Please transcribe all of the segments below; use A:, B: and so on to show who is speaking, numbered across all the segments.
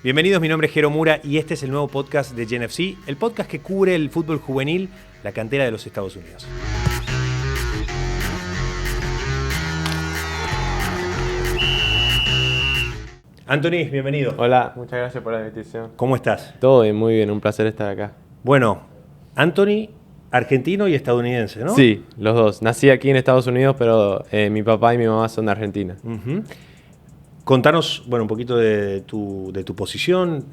A: Bienvenidos, mi nombre es Jero Mura y este es el nuevo podcast de GNFC, el podcast que cubre el fútbol juvenil, la cantera de los Estados Unidos. Anthony, bienvenido.
B: Hola, muchas gracias por la invitación.
A: ¿Cómo estás?
B: Todo bien, muy bien, un placer estar acá.
A: Bueno, Anthony, argentino y estadounidense, ¿no?
B: Sí, los dos. Nací aquí en Estados Unidos, pero mi papá y mi mamá son de Argentina.
A: Uh-huh. Contanos, bueno, un poquito de tu posición,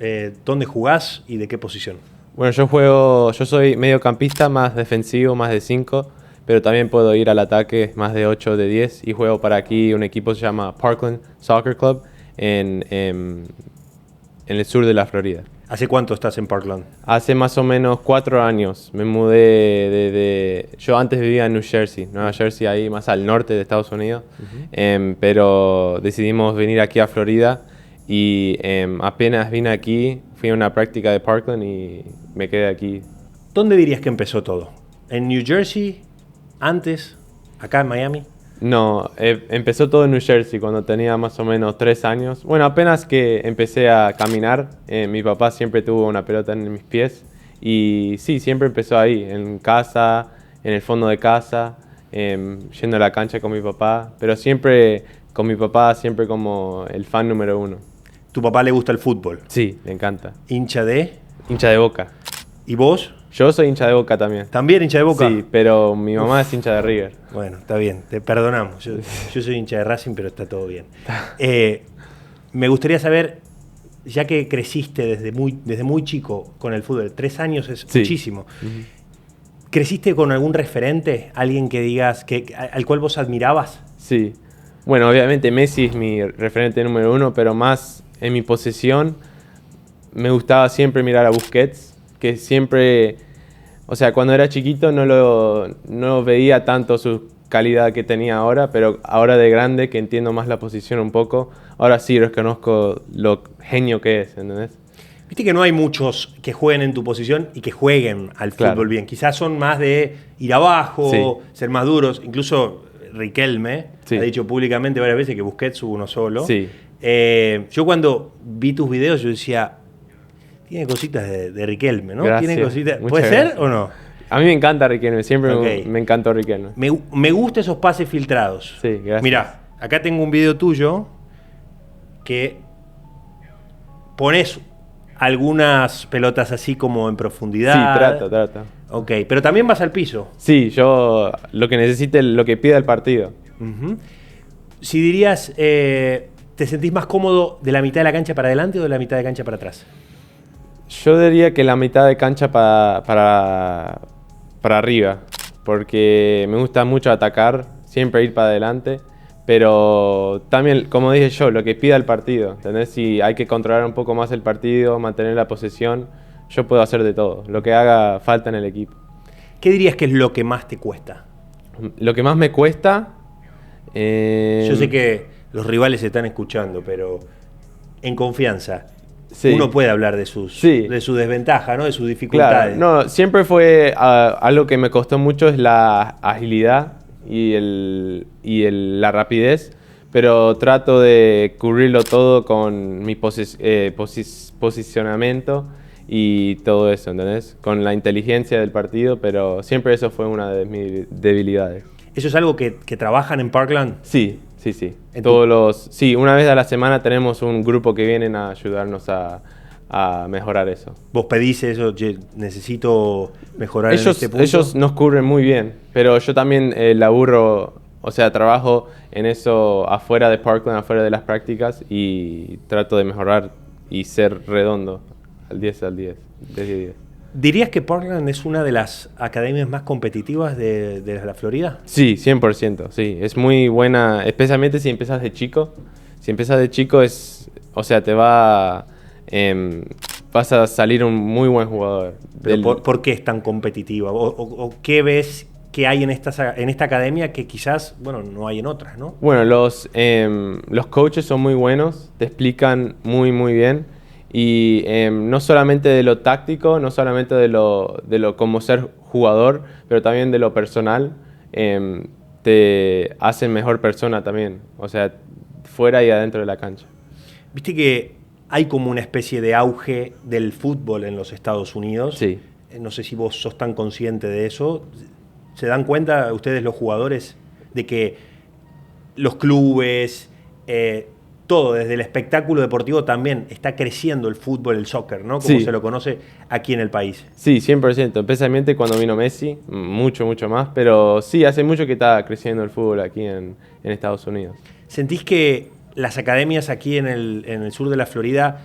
A: dónde jugás y de qué posición.
B: Bueno, yo soy mediocampista, más defensivo, más de 5, pero también puedo ir al ataque, más de 8, de 10, y juego para aquí un equipo que se llama Parkland Soccer Club en el sur de la Florida.
A: ¿Hace cuánto estás en Parkland?
B: Hace más o menos 4 años. Me mudé yo antes vivía en New Jersey, Nueva Jersey, ahí más al norte de Estados Unidos. Uh-huh. Pero decidimos venir aquí a Florida y apenas vine aquí, fui a una práctica de Parkland y me quedé aquí.
A: ¿Dónde dirías que empezó todo? ¿En New Jersey? ¿Antes? ¿Acá en Miami?
B: No, empezó todo en New Jersey cuando tenía más o menos 3 años. Bueno, apenas que empecé a caminar, mi papá siempre tuvo una pelota en mis pies. Y sí, siempre empezó ahí, en casa, en el fondo de casa, yendo a la cancha con mi papá. Pero siempre con mi papá, siempre como el fan número 1.
A: ¿Tu papá le gusta el fútbol?
B: Sí, le encanta.
A: ¿Hincha de?
B: Hincha de Boca.
A: ¿Y vos?
B: Yo soy hincha de Boca también.
A: ¿También hincha de Boca?
B: Sí, pero mi mamá es hincha de River.
A: Bueno, está bien, te perdonamos. Yo soy hincha de Racing, pero está todo bien. Me gustaría saber, ya que creciste desde muy chico con el fútbol, 3 años es muchísimo. Uh-huh. ¿Creciste con algún referente? ¿Alguien que digas, al cual vos admirabas?
B: Sí. Bueno, obviamente Messi es mi referente número 1, pero más en mi posesión me gustaba siempre mirar a Busquets, que siempre, o sea, cuando era chiquito no lo veía tanto su calidad que tenía ahora, pero ahora de grande, que entiendo más la posición un poco, ahora sí reconozco lo genio que es, ¿entendés?
A: Viste que no hay muchos que jueguen en tu posición y que jueguen al fútbol bien. Quizás son más de ir abajo, ser más duros. Incluso Riquelme ha dicho públicamente varias veces que Busquets hubo uno solo.
B: Sí.
A: Yo cuando vi tus videos, yo decía, tiene cositas de Riquelme, ¿no?
B: Gracias.
A: Tiene cositas. ¿Puede
B: Gracias.
A: ser o no?
B: A mí me encanta Riquelme, siempre me encantó Riquelme.
A: Me gustan esos pases filtrados.
B: Sí, gracias.
A: Mirá, acá tengo un video tuyo que pones algunas pelotas así como en profundidad.
B: Sí, trato.
A: Ok, pero también vas al piso.
B: Sí, yo lo que necesite, lo que pida el partido.
A: Uh-huh. Si dirías, ¿te sentís más cómodo de la mitad de la cancha para adelante o de la mitad de cancha para atrás?
B: Yo diría que la mitad de cancha para arriba, porque me gusta mucho atacar, siempre ir para adelante, pero también, como dije yo, lo que pida el partido, ¿entendés? Si hay que controlar un poco más el partido, mantener la posesión, yo puedo hacer de todo, lo que haga falta en el equipo.
A: ¿Qué dirías que es lo que más te cuesta?
B: Lo que más me cuesta...
A: Yo sé que los rivales se están escuchando, pero en confianza... Sí. Uno puede hablar de su desventaja, ¿no? De sus dificultades.
B: Claro, no, siempre fue algo que me costó mucho es la agilidad y la rapidez, pero trato de cubrirlo todo con mi posicionamiento y todo eso, ¿entendés? Con la inteligencia del partido, pero siempre eso fue una de mis debilidades.
A: ¿Eso es algo que trabajan en Parkland?
B: Sí. Sí, una vez a la semana tenemos un grupo que vienen a ayudarnos a mejorar eso.
A: ¿Vos pedís eso? Necesito mejorar en este punto.
B: Ellos nos cubren muy bien, pero yo también laburo, o sea, trabajo en eso afuera de Parkland, afuera de las prácticas y trato de mejorar y ser redondo al 10 al 10, 10 y 10.
A: ¿Dirías que Parkland es una de las academias más competitivas de la Florida? Sí,
B: 100%, sí. Es muy buena, especialmente si empiezas de chico. Si empiezas de chico o sea, vas a salir un muy buen jugador.
A: ¿Por qué es tan competitiva? ¿O qué ves que hay en esta academia que quizás, bueno, no hay en otras, ¿no?
B: Bueno, los coaches son muy buenos, te explican muy, muy bien. Y no solamente de lo táctico, no solamente de lo como ser jugador, pero también de lo personal, te hacen mejor persona también, o sea, fuera y adentro de la cancha.
A: Viste que hay como una especie de auge del fútbol en los Estados Unidos.
B: Sí.
A: No sé si vos sos tan consciente de eso. ¿Se dan cuenta ustedes los jugadores de que los clubes, todo, desde el espectáculo deportivo también está creciendo el fútbol, el soccer, ¿no? Como se lo conoce aquí en el país.
B: Sí, 100%. Especialmente cuando vino Messi, mucho más. Pero sí, hace mucho que está creciendo el fútbol aquí en Estados Unidos.
A: ¿Sentís que las academias aquí en el sur de la Florida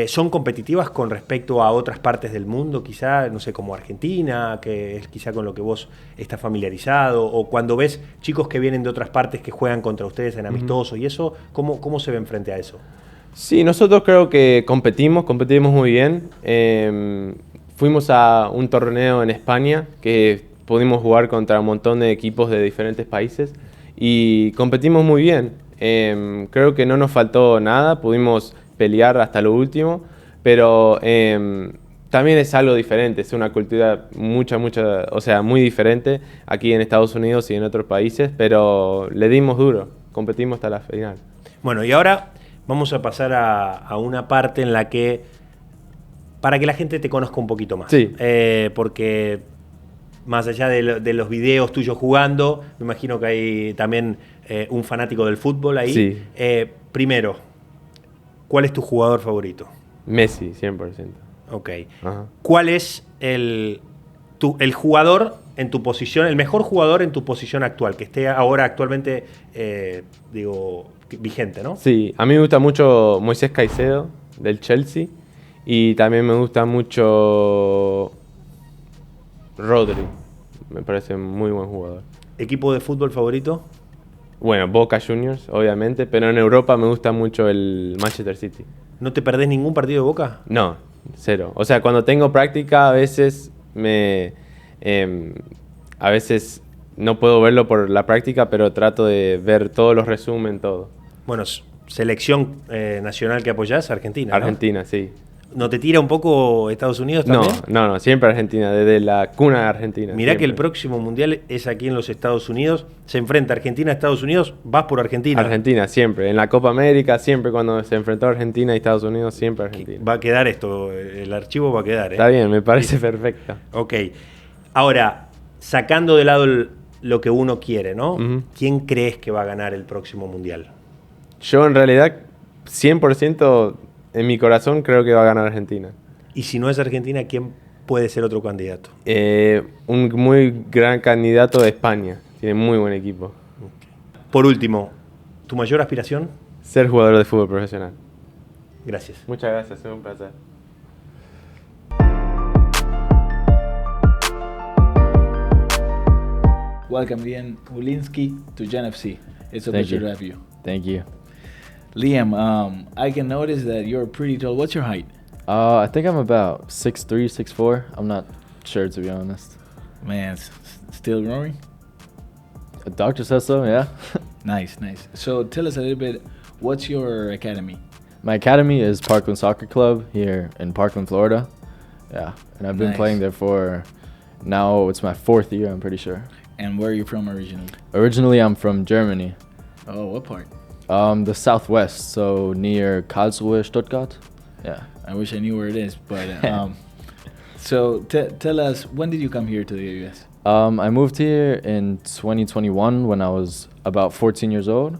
A: son competitivas con respecto a otras partes del mundo, quizá, no sé, como Argentina, que es quizá con lo que vos estás familiarizado, o cuando ves chicos que vienen de otras partes que juegan contra ustedes en amistosos y eso, ¿cómo se ven frente a eso?
B: Sí, nosotros creo que competimos muy bien. Fuimos a un torneo en España que pudimos jugar contra un montón de equipos de diferentes países y competimos muy bien. Creo que no nos faltó nada, pudimos pelear hasta lo último, pero también es algo diferente, es una cultura muy diferente aquí en Estados Unidos y en otros países, pero le dimos duro, competimos hasta la final.
A: Bueno, y ahora vamos a pasar a una parte en la que, para que la gente te conozca un poquito más,
B: sí.
A: Porque más allá de los videos tuyos jugando, me imagino que hay también un fanático del fútbol ahí.
B: Sí.
A: Primero, ¿cuál es tu jugador favorito?
B: Messi, 100%.
A: Ok.
B: Ajá.
A: ¿Cuál es el jugador en tu posición, el mejor jugador en tu posición actual, que esté ahora actualmente, vigente, ¿no?
B: Sí, a mí me gusta mucho Moisés Caicedo, del Chelsea, y también me gusta mucho Rodri, me parece muy buen jugador.
A: ¿Equipo de fútbol favorito?
B: Bueno, Boca Juniors, obviamente, pero en Europa me gusta mucho el Manchester City.
A: ¿No te perdés ningún partido de Boca?
B: No, cero. O sea, cuando tengo práctica a veces no puedo verlo por la práctica, pero trato de ver todos los resúmenes, todo.
A: Bueno, selección nacional que apoyás, Argentina, ¿no?
B: Argentina, sí.
A: ¿No te tira un poco Estados Unidos también?
B: No, siempre Argentina, desde la cuna de Argentina.
A: Mirá que el próximo Mundial es aquí en los Estados Unidos, se enfrenta Argentina a Estados Unidos, vas por Argentina.
B: Argentina, siempre. En la Copa América, siempre cuando se enfrentó Argentina y Estados Unidos, siempre Argentina.
A: Va a quedar esto, el archivo va a quedar.
B: Está bien, me parece perfecto.
A: Ok. Ahora, sacando de lado lo que uno quiere, ¿no?
B: Uh-huh.
A: ¿Quién crees que va a ganar el próximo Mundial?
B: Yo en realidad, 100% en mi corazón creo que va a ganar Argentina.
A: Y si no es Argentina, ¿quién puede ser otro candidato?
B: Un muy gran candidato de España. Tiene muy buen equipo.
A: Okay. Por último, ¿tu mayor aspiración?
B: Ser jugador de fútbol profesional.
A: Gracias.
B: Muchas gracias, es un placer.
C: Welcome again, Ulinski, to Gen FC. It's a pleasure to have you.
D: Thank you.
C: Liam, I can notice that you're pretty tall. What's your height?
D: I think I'm about 6'3", 6'4". I'm not sure, to be honest.
C: Man, still growing?
D: A doctor says so, yeah.
C: Nice. So tell us a little bit, what's your academy?
D: My academy is Parkland Soccer Club here in Parkland, Florida. Yeah, and I've been playing there for, now it's my 4th year, I'm pretty sure.
C: And where are you from originally?
D: Originally, I'm from Germany.
C: Oh, what part?
D: The southwest, so near Karlsruhe, Stuttgart. Yeah.
C: I wish I knew where it is, but so tell us, when did you come here to the US?
D: I moved here in 2021 when I was about 14 years old.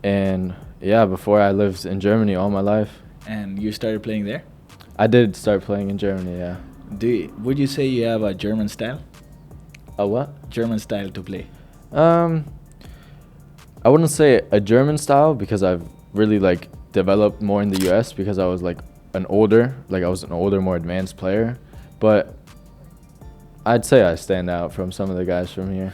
D: And yeah, before I lived in Germany all my life.
C: And you started playing there?
D: I did start playing in Germany, yeah.
C: Would you say you have a German style?
D: A what?
C: German style to play.
D: I wouldn't say a German style because I've really developed more in the US because I was an older, more advanced player. But I'd say I stand out from some of the guys from here.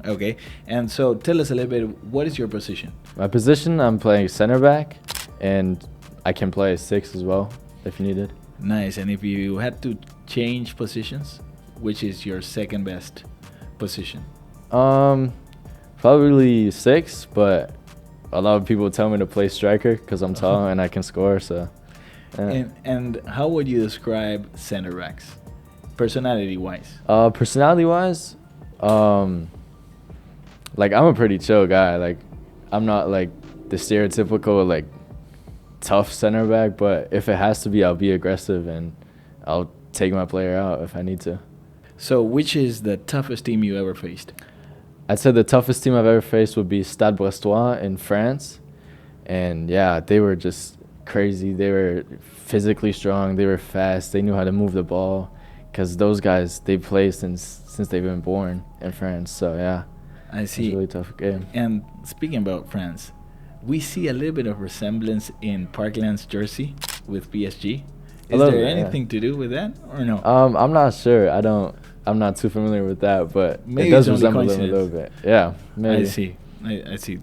C: Okay. And so tell us a little bit, what is your position?
D: My position, I'm playing center back, and I can play 6 as well if needed.
C: Nice. And if you had to change positions, which is your second best position?
D: Probably 6, but a lot of people tell me to play striker because I'm tall and I can score. So.
C: And how would you describe center backs, personality-wise?
D: Personality-wise, I'm a pretty chill guy. I'm not the stereotypical tough center back, but if it has to be, I'll be aggressive and I'll take my player out if I need to.
C: So, which is the toughest team you ever faced?
D: I'd say the toughest team I've ever faced would be Stade Brestois in France. And yeah, they were just crazy. They were physically strong. They were fast. They knew how to move the ball. Because those guys, they play since they've been born in France. So yeah,
C: I see.
D: It's a really tough game.
C: And speaking about France, we see a little bit of resemblance in Parkland's jersey with PSG. Is there anything to do with that or no?
D: I'm not sure. I'm not too familiar with that, but
C: Maybe
D: it does
C: it's only
D: resemble them a little bit. Yeah, maybe.
C: I see. I see.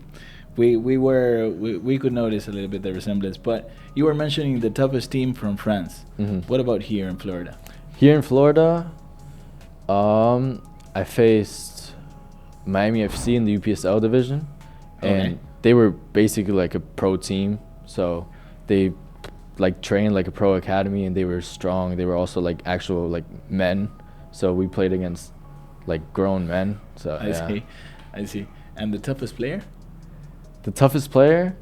C: We could notice a little bit the resemblance, but you were mentioning the toughest team from France. What about here in Florida?
D: Here in Florida, I faced Miami FC in the UPSL division, and they were basically like a pro team. So they like trained like a pro academy, and they were strong. They were also like actual like men. So we played against like grown men. So
C: I see. And the toughest player?
D: The toughest player?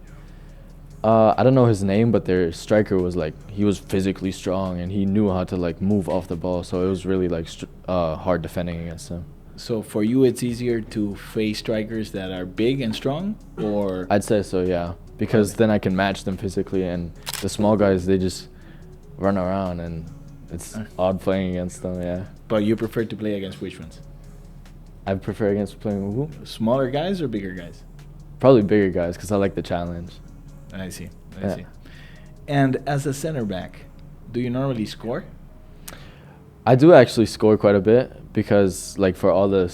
D: I don't know his name, but their striker was like, he was physically strong and he knew how to like move off the ball. So it was really like hard defending against him.
C: So for you, it's easier to face strikers that are big and strong, or?
D: I'd say so, yeah. Because then I can match them physically, and the small guys, they just run around and it's odd playing against them, yeah.
C: But you prefer to play against which ones?
D: I prefer against playing with who?
C: Smaller guys or bigger guys?
D: Probably bigger guys, because I like the challenge.
C: I see. And as a center back, do you normally score?
D: I do actually score quite a bit, because like for all the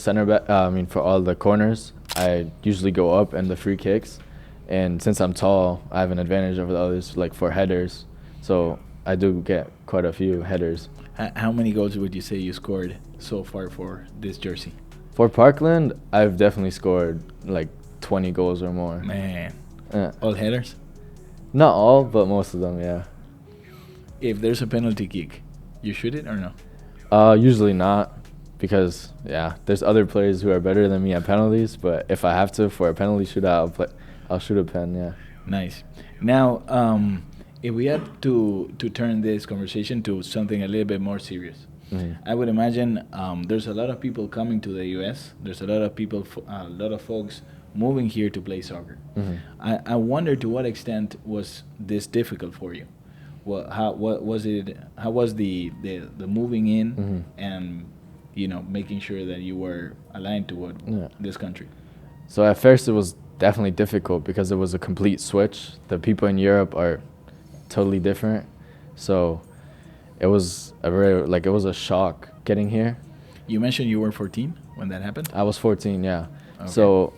D: for all the corners, I usually go up and the free kicks. And since I'm tall, I have an advantage over the others, like for headers. So I do get quite a few headers.
C: How many goals would you say you scored so far for this jersey?
D: For Parkland, I've definitely scored like 20 goals or more.
C: Man. All headers?
D: Not all, but most of them, yeah.
C: If there's a penalty kick, you shoot it or no?
D: Usually not, because yeah, there's other players who are better than me at penalties. But if I have to for a penalty shootout, I'll shoot a pen. Yeah.
C: Nice. Now, if we had to turn this conversation to something a little bit more serious, I would imagine there's a lot of people coming to the U.S. There's a lot of people, a lot of folks moving here to play soccer. I wonder to what extent was this difficult for you? How was the moving in and making sure that you were aligned to this country?
D: So at first it was definitely difficult because it was a complete switch. The people in Europe are totally different, so it was a shock getting here.
C: You mentioned you were 14 when that happened?
D: I was 14, yeah.
C: Okay.
D: So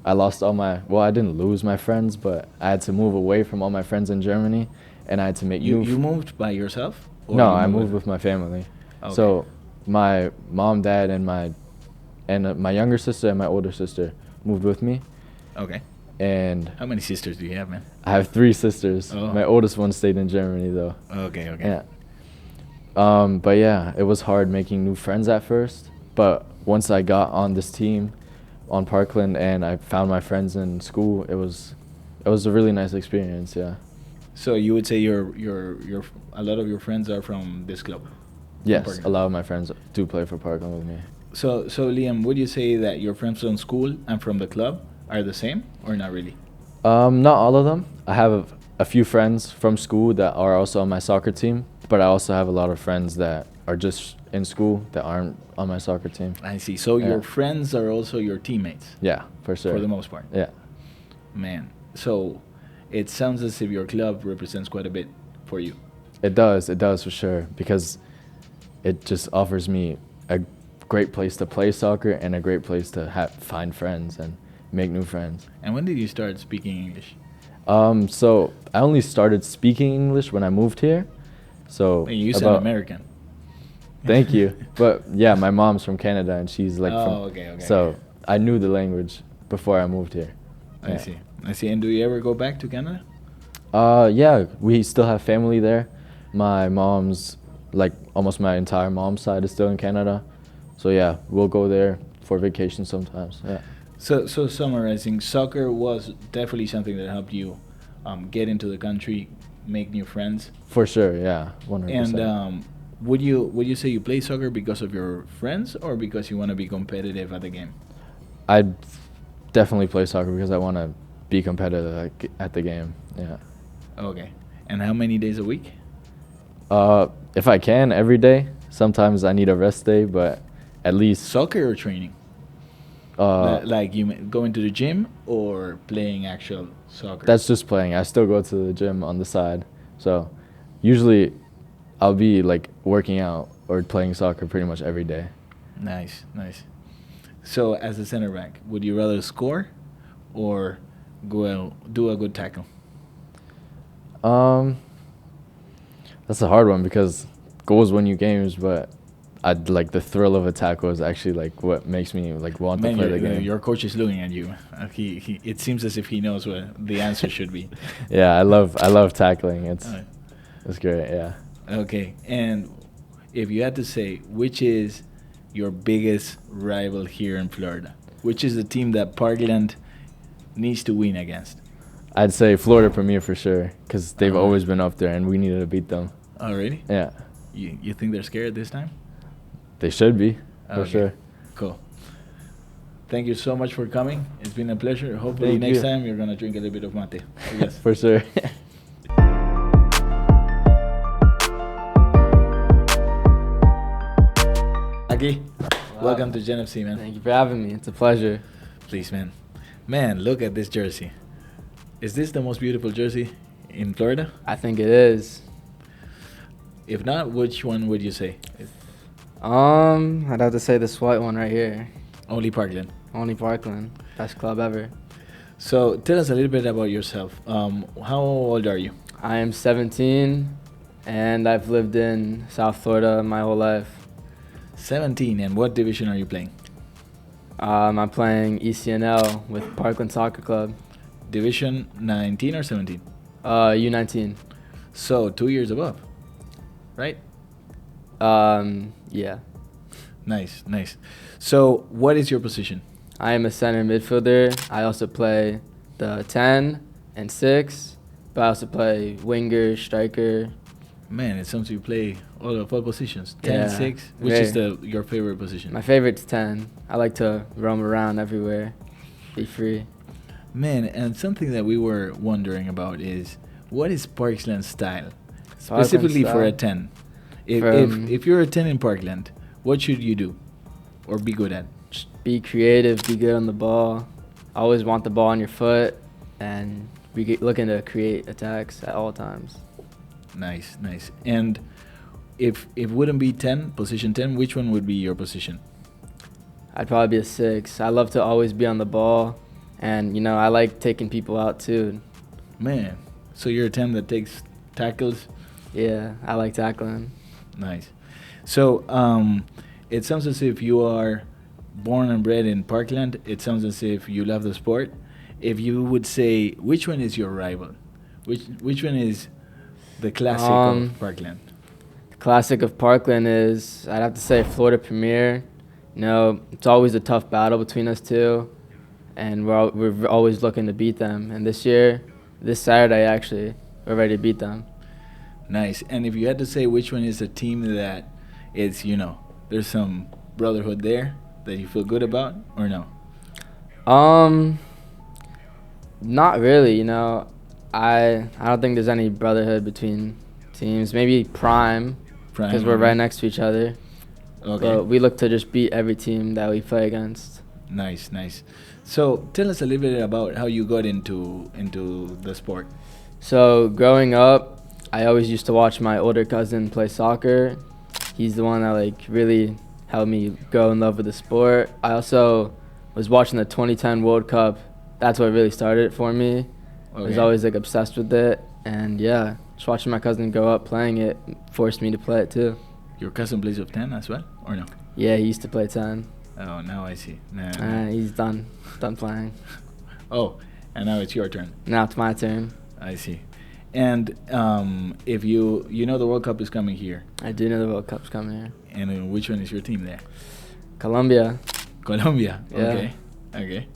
D: I lost I didn't lose my friends, but I had to move away from all my friends in Germany, and I had to make
C: You moved by yourself? Or
D: no, I moved with my family.
C: Okay.
D: So my mom, dad, and my younger sister and my older sister moved with me.
C: Okay.
D: And
C: how many sisters do you have, man?
D: I have 3 sisters.
C: Oh.
D: My oldest one stayed in Germany, though.
C: Okay.
D: Yeah. But yeah, it was hard making new friends at first. But once I got on this team, on Parkland, and I found my friends in school, it was a really nice experience. Yeah.
C: So you would say a lot of your friends are from this club?
D: Yes, a lot of my friends do play for Parkland with me.
C: So Liam, would you say that your friends from school and from the club are the same, or not really?
D: Not all of them. I have a few friends from school that are also on my soccer team, but I also have a lot of friends that are just in school that aren't on my soccer team.
C: I see. So your friends are also your teammates?
D: Yeah, for sure.
C: For the most part?
D: Yeah.
C: Man, so it sounds as if your club represents quite a bit for you.
D: It does for sure, because it just offers me a great place to play soccer and a great place to find friends and make new friends.
C: And when did you start speaking English?
D: So I only started speaking English when I moved here. So
C: you sound American.
D: Thank you. But yeah, my mom's from Canada and she's like
C: okay.
D: So I knew the language before I moved here.
C: I see. And do you ever go back to Canada?
D: Yeah, we still have family there. My mom's, like almost my entire mom's side is still in Canada. So yeah, we'll go there for vacation sometimes. Yeah.
C: So summarizing, soccer was definitely something that helped you get into the country, make new friends.
D: For sure, yeah, 100%.
C: And would you say you play soccer because of your friends or because you want to be competitive at the game?
D: I'd definitely play soccer because I want to be competitive at the game. Yeah.
C: Okay. And how many days a week?
D: If I can, every day. Sometimes I need a rest day, but at least
C: Soccer or training? Like you going to the gym or playing actual soccer?
D: that's just playing. I still go to the gym on the side. So usually I'll be like working out or playing soccer pretty much every day.
C: Nice, nice. So as a center back, would you rather score or do a good tackle?
D: That's a hard one because goals win you games, but I'd like the thrill of a tackle is actually like what makes me like want to play the game.
C: Your coach is looking at you. He it seems as if he knows what the answer should be.
D: Yeah, I love tackling. It's great. Yeah.
C: Okay, and if you had to say which is your biggest rival here in Florida, which is the team that Parkland needs to win against?
D: I'd say Florida Premier for sure because they've always been up there and we needed to beat them.
C: Already?
D: Yeah.
C: You think they're scared this time?
D: They should be, for
C: Okay.
D: sure.
C: Cool. Thank you so much for coming. It's been a pleasure. Hopefully
D: Thank
C: next
D: you.
C: time you're gonna drink a little bit of mate. Yes.
D: For sure.
C: Aqui, welcome to Gen FC, man.
E: Thank you for having me. It's a pleasure.
C: Please, man. Man, look at this jersey. Is this the most beautiful jersey in Florida?
E: I think it is.
C: If not, which one would you say?
E: I'd have to say this white one right here.
C: Only Parkland.
E: Only Parkland. Best club ever.
C: So tell us a little bit about yourself. How old are you?
E: I am 17, and I've lived in South Florida my whole life.
C: 17, and what division are you playing?
E: I'm playing ECNL with Parkland Soccer Club.
C: Division 19 or 17?
E: U19.
C: So 2 years above, right?
E: Yeah.
C: Nice, nice. So what is your position?
E: I am a center midfielder. I also play the 10 and 6, but I also play winger, striker.
C: Man, it sounds you play all positions. 10,
E: Yeah,
C: 6. Which is your favorite position?
E: My favorite's 10. I like to roam around everywhere, be free.
C: Man, and something that we were wondering about is what is Parkland's style? Specifically for a 10. If you're a 10 in Parkland, what should you do or be good at?
E: Just be creative, be good on the ball. Always want the ball on your foot, and be looking to create attacks at all times.
C: Nice, nice. And if it wouldn't be 10, position 10, which one would be your position?
E: I'd probably be a 6. I love to always be on the ball, and I like taking people out too.
C: Man, so you're a 10 that takes tackles?
E: Yeah, I like tackling.
C: Nice. So it sounds as if you are born and bred in Parkland. It sounds as if you love the sport. If you would say, which one is your rival? Which one is the classic of Parkland?
E: The classic of Parkland is, I'd have to say, Florida Premier. It's always a tough battle between us two, and we're always looking to beat them. And this Saturday actually, we're ready to beat them.
C: Nice. And if you had to say which one is a team that is, there's some brotherhood there that you feel good about, or no?
E: Not really. I don't think there's any brotherhood between teams. Maybe Prime, because we're right next to each other.
C: Okay.
E: But we look to just beat every team that we play against.
C: Nice, nice. So tell us a little bit about how you got into the sport.
E: So growing up, I always used to watch my older cousin play soccer. He's the one that really helped me go in love with the sport. I also was watching the 2010 World Cup. That's what really started it for me. I was always obsessed with it, and yeah, just watching my cousin grow up playing it forced me to play it too.
C: Your cousin plays with 10 as well, or no?
E: Yeah, he used to play 10.
C: Oh, now I see.
E: He's done playing.
C: Oh, and now it's your turn.
E: Now it's my turn.
C: I see. And if you the World Cup is coming here.
E: I do know the World Cup's coming here.
C: And which one is your team there?
E: Colombia.
C: Colombia.
E: Yeah.
C: Okay.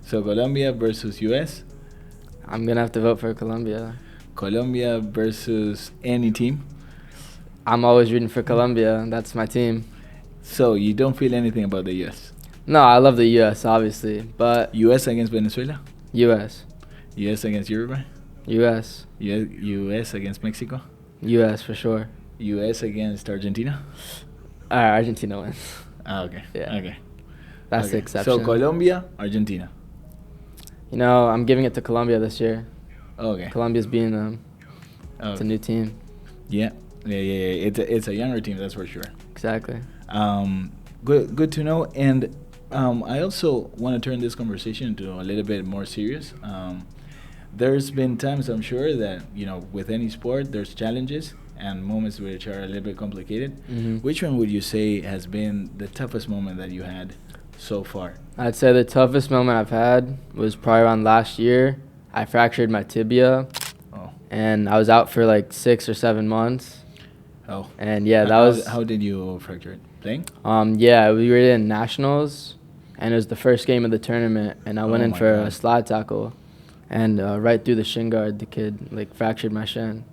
C: So Colombia versus US.
E: I'm gonna have to vote for Colombia.
C: Colombia versus any team.
E: I'm always rooting for Colombia. That's my team.
C: So you don't feel anything about the U.S.
E: No, I love the U.S. obviously, but
C: U.S. against Venezuela.
E: U.S.
C: U.S. against Uruguay.
E: U.S.
C: U.S. against Mexico.
E: U.S. for sure.
C: U.S. against Argentina.
E: Argentina wins.
C: Okay.
E: Yeah.
C: Okay.
E: That's the
C: Okay.
E: exception.
C: So Colombia, Argentina.
E: You know, I'm giving it to Colombia this year.
C: Okay.
E: Colombia's beating them. It's a
C: Okay.
E: new team.
C: Yeah. It's a younger team, that's for sure.
E: Exactly.
C: Good to know. And I also want to turn this conversation into a little bit more serious. There's been times, I'm sure, that with any sport, there's challenges and moments which are a little bit complicated.
E: Mm-hmm.
C: Which one would you say has been the toughest moment that you had so far?
E: I'd say the toughest moment I've had was probably around last year. I fractured my tibia, and I was out for like 6 or 7 months.
C: Oh.
E: And yeah, that was.
C: How did you fracture it? Playing?
E: Yeah, we were in nationals, and it was the first game of the tournament, and I went in
C: my
E: for
C: God.
E: a slide tackle, and right through the shin guard, the kid like fractured my shin.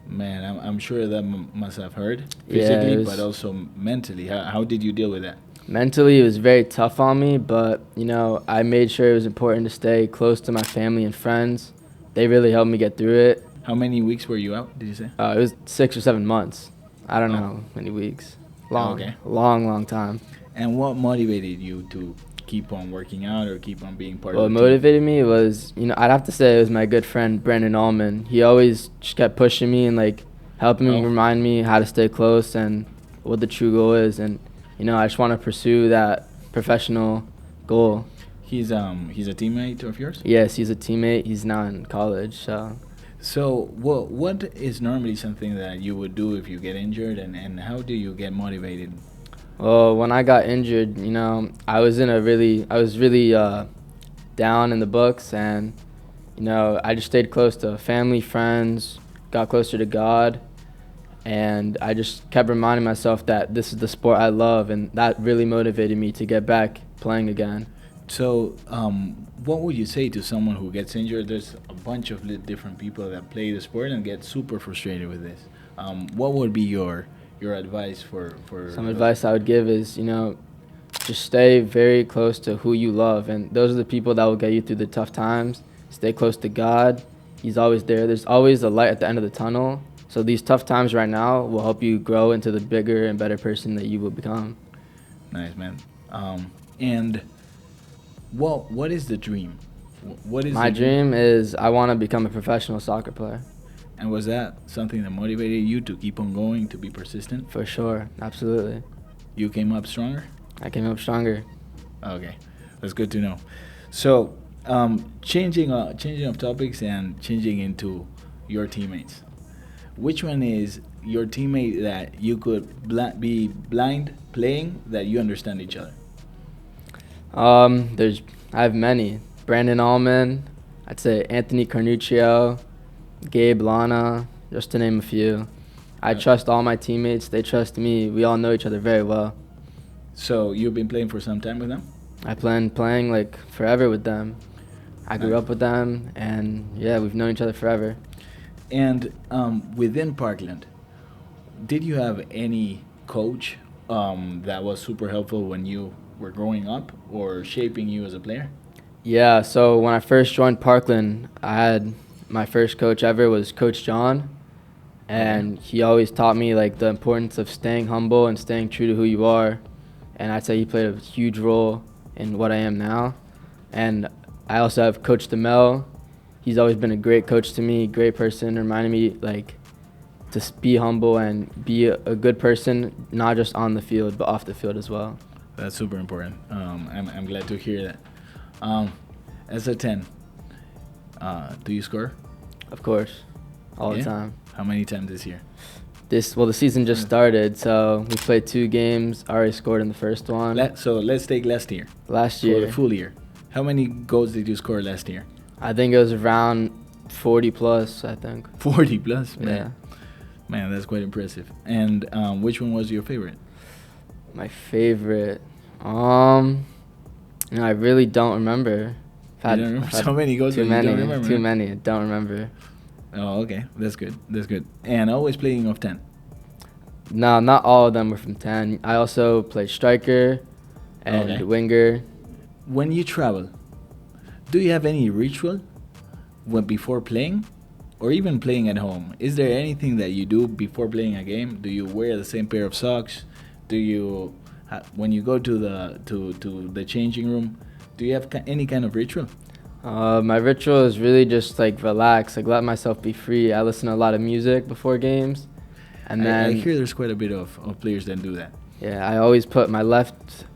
C: Man, I'm sure that must have hurt
E: Yeah,
C: physically,
E: it was-
C: but also mentally. How did you deal with that?
E: Mentally, it was very tough on me, but I made sure it was important to stay close to my family and friends. They really helped me get through it.
C: How many weeks were you out, did you say?
E: It was 6 or 7 months. I don't
C: Oh.
E: know how many weeks. Long,
C: Okay.
E: long time.
C: And what motivated you to keep on working out or keep on being part
E: What
C: of the team?
E: motivated me was, I'd have to say it was my good friend Brandon Allman. He always just kept pushing me and like helping me, remind me how to stay close and what the true goal is. And I just want to pursue that professional goal.
C: He's a teammate of yours?
E: Yes, he's a teammate. He's now in college, so.
C: So what is normally something that you would do if you get injured, and how do you get motivated?
E: Well, when I got injured, I was really down in the books, and I just stayed close to family, friends, got closer to God, and I just kept reminding myself that this is the sport I love, and that really motivated me to get back playing again.
C: So what would you say to someone who gets injured? There's a bunch of different people that play the sport and get super frustrated with this. What would be your advice for
E: Some advice I would give is, just stay very close to who you love, and those are the people that will get you through the tough times. Stay close to God. He's always there. There's always a light at the end of the tunnel. So these tough times right now will help you grow into the bigger and better person that you will become.
C: Nice, man. And what is the dream? What is
E: My
C: the
E: dream is I want to become a professional soccer player.
C: And was that something that motivated you to keep on going, to be persistent?
E: For sure, absolutely.
C: You came up stronger?
E: I came up stronger.
C: Okay, that's good to know. So, changing of topics and changing into your teammates. Which one is your teammate that you could be blind playing that you understand each other?
E: I have many. Brandon Allman, I'd say Anthony Carnuccio, Gabe Lana, just to name a few. I trust all my teammates. They trust me. We all know each other very well.
C: So you've been playing for some time with them?
E: I plan playing like forever with them. I grew up with them, and yeah, we've known each other forever.
C: And within Parkland, did you have any coach that was super helpful when you were growing up or shaping you as a player?
E: Yeah, so when I first joined Parkland, I had my first coach ever was Coach John, and he always taught me like the importance of staying humble and staying true to who you are, and I'd say he played a huge role in what I am now. And I also have Coach DeMel. He's always been a great coach to me, great person, reminding me like to be humble and be a good person, not just on the field, but off the field as well.
C: That's super important. I'm glad to hear that. As a 10, do you score?
E: Of course, all the time.
C: How many times this year?
E: The season just started, so we played 2 games. I already scored in the first one.
C: So let's take last year.
E: Last
C: For
E: year,
C: the full year. How many goals did you score last year?
E: I think it was around 40 plus, I think.
C: 40 plus, man.
E: Yeah.
C: Man, that's quite impressive. And which one was your favorite?
E: My favorite, I really don't remember.
C: You don't remember so many goals,
E: too
C: but
E: many,
C: you don't remember.
E: Too many. Don't remember.
C: Oh, okay. That's good. That's good. And always playing off 10.
E: No, not all of them were from 10. I also played striker and winger.
C: When you travel, do you have any ritual before playing, or even playing at home? Is there anything that you do before playing a game? Do you wear the same pair of socks? Do you, when you go to the changing room, do you have any kind of ritual?
E: My ritual is really just like relax, like let myself be free. I listen to a lot of music before games, and then
C: I hear there's quite a bit of players that do that.
E: Yeah, I always put my left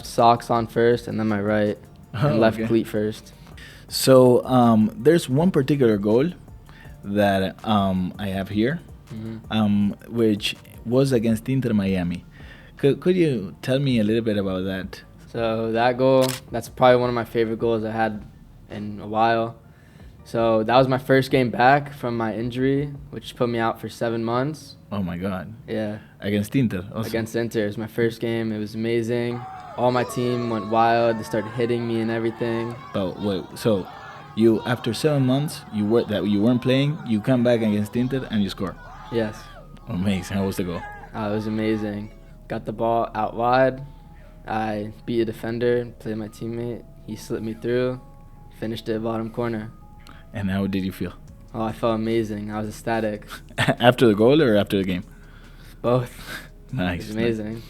E: socks on first, and then my right and left cleat first.
C: So there's one particular goal that I have here, which was against Inter Miami. Could you tell me a little bit about that?
E: So that goal, that's probably one of my favorite goals I had in a while. So that was my first game back from my injury, which put me out for 7 months.
C: Oh my God.
E: Yeah.
C: Against Inter also.
E: Against Inter. It was my first game. It was amazing. All my team went wild. They started hitting me and everything.
C: Oh, wait. So you, after 7 months, you weren't playing, you come back against Inter and you score.
E: Yes.
C: Amazing. How was the goal?
E: It was amazing. Got the ball out wide. I beat a defender, played my teammate. He slipped me through, finished it bottom corner.
C: And how did you feel?
E: Oh, I felt amazing. I was ecstatic.
C: After the goal or after the game?
E: Both.
C: Nice.
E: It was amazing.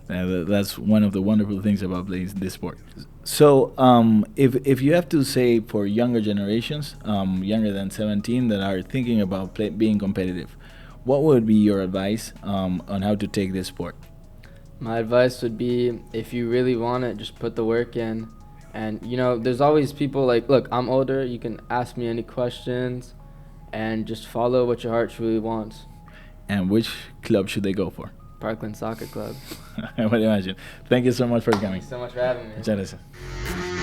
C: That's one of the wonderful things about playing this sport. So, if you have to say for younger generations, younger than 17, that are thinking about being competitive, what would be your advice on how to take this sport?
E: My advice would be, if you really want it, just put the work in. And, you know, there's always people like, look, I'm older. You can ask me any questions and just follow what your heart truly wants.
C: And which club should they go for?
E: Parkland Soccer Club.
C: I would imagine. Thank you so much for coming.
E: Thanks so much for having me.
C: Muchas gracias.